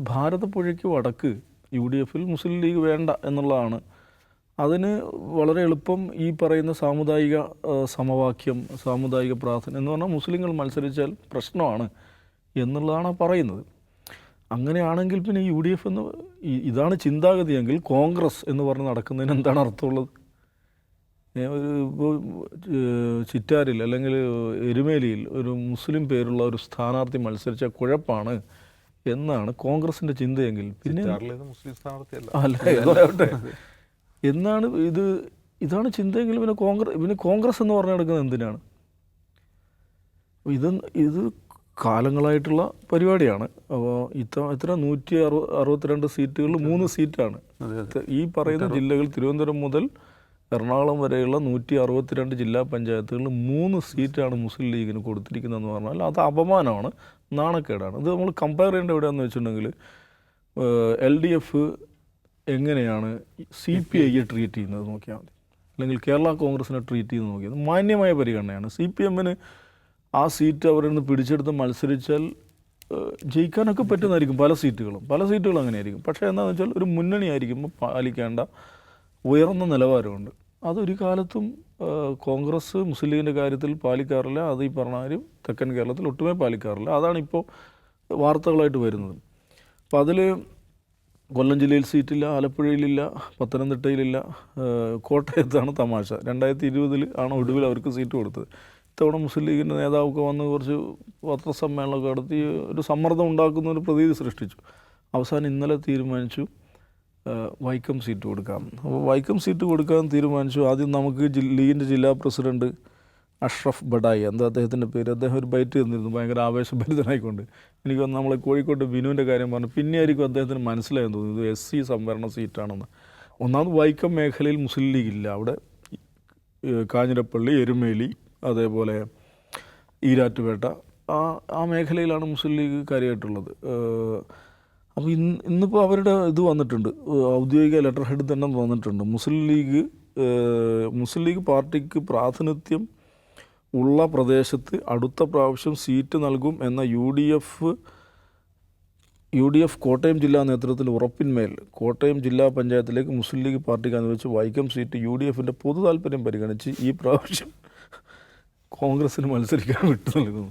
ഭാരതപ്പുഴയ്ക്ക് വടക്ക് UDFിൽ മുസ്ലിം ലീഗ് വേണ്ട എന്നുള്ളതാണ്. അതിന് വളരെ എളുപ്പം ഈ പറയുന്ന സാമുദായിക സമവാക്യം, സാമുദായിക പ്രാർത്ഥന എന്ന് പറഞ്ഞാൽ മുസ്ലിങ്ങൾ മത്സരിച്ചാൽ പ്രശ്നമാണ് എന്നുള്ളതാണ് പറയുന്നത്. അങ്ങനെയാണെങ്കിൽ പിന്നെ UDF എന്ന് ഇതാണ് ചിന്താഗതിയെങ്കിൽ കോൺഗ്രസ് എന്ന് പറഞ്ഞ് നടക്കുന്നതിന് എന്താണ് അർത്ഥമുള്ളത്? ഇപ്പോൾ ചിറ്റാരിൽ അല്ലെങ്കിൽ എരുമേലിയിൽ ഒരു മുസ്ലിം പേരുള്ള ഒരു സ്ഥാനാർത്ഥി മത്സരിച്ച കുഴപ്പമാണ് എന്നാണ് കോൺഗ്രസിൻ്റെ ചിന്തയെങ്കിൽ പിന്നെ മുസ്ലിം സ്ഥാനാർത്ഥിയല്ല അല്ല ഇതാവട്ടെ എന്നാണ് ഇതാണ് ചിന്തയെങ്കിൽ പിന്നെ കോൺഗ്രസ് എന്ന് പറഞ്ഞു നടക്കുന്നത് എന്തിനാണ്? ഇത് കാലങ്ങളായിട്ടുള്ള പരിപാടിയാണ്. അപ്പോൾ ഇത്ര 162 സീറ്റുകളിൽ 3 സീറ്റാണ് ഈ പറയുന്ന ജില്ലകൾ. തിരുവനന്തപുരം മുതൽ എറണാകുളം വരെയുള്ള 162 ജില്ലാ പഞ്ചായത്തുകളിൽ 3 സീറ്റാണ് മുസ്ലിം ലീഗിന് കൊടുത്തിരിക്കുന്നതെന്ന് പറഞ്ഞാൽ അത് അപമാനമാണ്, നാണക്കേടാണ്. ഇത് നമ്മൾ കമ്പയർ ചെയ്യേണ്ട എവിടെയാണെന്ന് വെച്ചിട്ടുണ്ടെങ്കിൽ LDF എങ്ങനെയാണ് CPIയെ ട്രീറ്റ് ചെയ്യുന്നത് നോക്കിയാൽ മതി, അല്ലെങ്കിൽ കേരള കോൺഗ്രസിനെ ട്രീറ്റ് ചെയ്യുന്നത് നോക്കിയാൽ മാന്യമായ പരിഗണനയാണ്. CPMന് ആ സീറ്റ് അവരിൽ നിന്ന് പിടിച്ചെടുത്ത് മത്സരിച്ചാൽ ജയിക്കാനൊക്കെ പറ്റുന്നതായിരിക്കും. പല സീറ്റുകളും അങ്ങനെയായിരിക്കും. പക്ഷേ എന്താണെന്ന് വെച്ചാൽ ഒരു മുന്നണി ആയിരിക്കുമ്പോൾ പാലിക്കേണ്ട ഉയർന്ന നിലവാരമുണ്ട്. അതൊരു കാലത്തും കോൺഗ്രസ് മുസ്ലിം ലീഗിൻ്റെ കാര്യത്തിൽ പാലിക്കാറില്ല. അത് ഈ പറഞ്ഞ കാര്യം തെക്കൻ കേരളത്തിൽ ഒട്ടുമേ പാലിക്കാറില്ല. അതാണിപ്പോൾ വാർത്തകളായിട്ട് വരുന്നത്. അപ്പോൾ അതിൽ കൊല്ലം ജില്ലയിൽ സീറ്റില്ല, ആലപ്പുഴയിലില്ല, പത്തനംതിട്ടയിലില്ല, കോട്ടയത്താണ് തമാശ. 2020 ആണ് ഒടുവിൽ അവർക്ക് സീറ്റ് കൊടുത്തത്. ഇത്തവണ മുസ്ലിം ലീഗിൻ്റെ നേതാവൊക്കെ വന്ന് കുറച്ച് പത്രസമ്മേളനമൊക്കെ നടത്തി ഒരു സമ്മർദ്ദം ഉണ്ടാക്കുന്ന ഒരു പ്രതീതി സൃഷ്ടിച്ചു. അവസാനം ഇന്നലെ തീരുമാനിച്ചു വൈക്കം സീറ്റ് കൊടുക്കാം. അപ്പോൾ വൈക്കം സീറ്റ് കൊടുക്കാൻ തീരുമാനിച്ചു. ആദ്യം നമുക്ക് ലീഗിൻ്റെ ജില്ലാ പ്രസിഡന്റ് അഷ്റഫ് ബഡായി, എന്താ അദ്ദേഹത്തിൻ്റെ പേര്, അദ്ദേഹം ഒരു ബൈറ്റ് തന്നിരുന്നു ഭയങ്കര ആവേശഭരിതനായിക്കൊണ്ട്. എനിക്ക് വന്ന് നമ്മളെ കോഴിക്കോട് ബിനുവിൻ്റെ കാര്യം പറഞ്ഞു. പിന്നെയായിരിക്കും അദ്ദേഹത്തിന് മനസ്സിലായെന്ന് തോന്നുന്നു ഇത് SC സംവരണ സീറ്റാണെന്ന്. ഒന്നാമത് വൈക്കം മേഖലയിൽ മുസ്ലിം ലീഗ് ഇല്ല. അവിടെ കാഞ്ഞിരപ്പള്ളി, എരുമേലി, അതേപോലെ ഈരാറ്റുപേട്ട ആ മേഖലയിലാണ് മുസ്ലിം ലീഗ് കാര്യമായിട്ടുള്ളത്. അപ്പോൾ ഇന്നിപ്പോൾ അവരുടെ ഇത് വന്നിട്ടുണ്ട്, ഔദ്യോഗിക ലെറ്റർ ഹെഡ് തന്നെ വന്നിട്ടുണ്ട്. മുസ്ലിം ലീഗ് പാർട്ടിക്ക് പ്രാതിനിധ്യം ഉള്ള പ്രദേശത്ത് അടുത്ത പ്രാവശ്യം സീറ്റ് നൽകും എന്ന UDF കോട്ടയം ജില്ലാ നേതൃത്വത്തിൽ ഉറപ്പിന്മേൽ കോട്ടയം ജില്ലാ പഞ്ചായത്തിലേക്ക് മുസ്ലിം ലീഗ് പാർട്ടിക്ക് അനുവദിച്ച് വൈക്കം സീറ്റ് UDFിൻ്റെ പൊതു താല്പര്യം പരിഗണിച്ച് ഈ പ്രാവശ്യം കോൺഗ്രസിന് മത്സരിക്കാൻ വിട്ടു നൽകുന്നു.